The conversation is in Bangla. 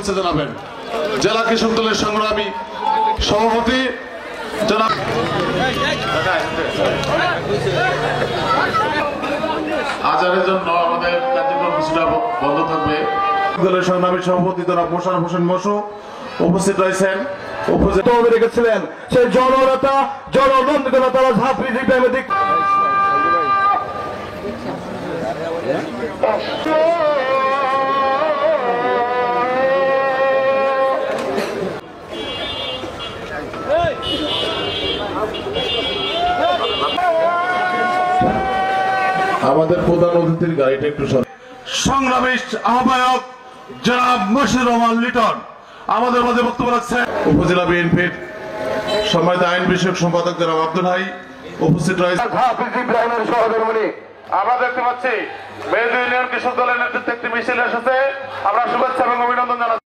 শুভেচ্ছা জানাবেন। জেলা কৃষক দলের সংগ্রামী সভাপতি জনাব আজানের জন্য আমাদের কার্যক্রম কিছুটা বন্ধ থাকবে। দলের সংগ্রামী সভাপতি জনাব মোশাররফ হোসেন মশু উপস্থিত রয়েছেন। উপস্থিত রেখেছিলেন সেই জননেতা জননন্দিত নেতারা ঝাঁপড়ি দিক আমাদের প্রধান অতিথির গাড়িটা একটু সংগ্রামী আহ্বায়ক জনাব মশিউর রহমান লিটন আমাদের মাঝে বক্তব্য রাখছেন। উপজেলা বিএনপির সম্মানিত আইন বিষয়ক সম্পাদক জনাব আব্দুল হাই উপস্থিত রয়েছে। আমরা দেখতে পাচ্ছি মেহেদি ইউনিয়ন কৃষক দলের নেতৃত্বে একটি মিছিল এসেছে। আমরা শুভেচ্ছা এবং অভিনন্দন জানাচ্ছি।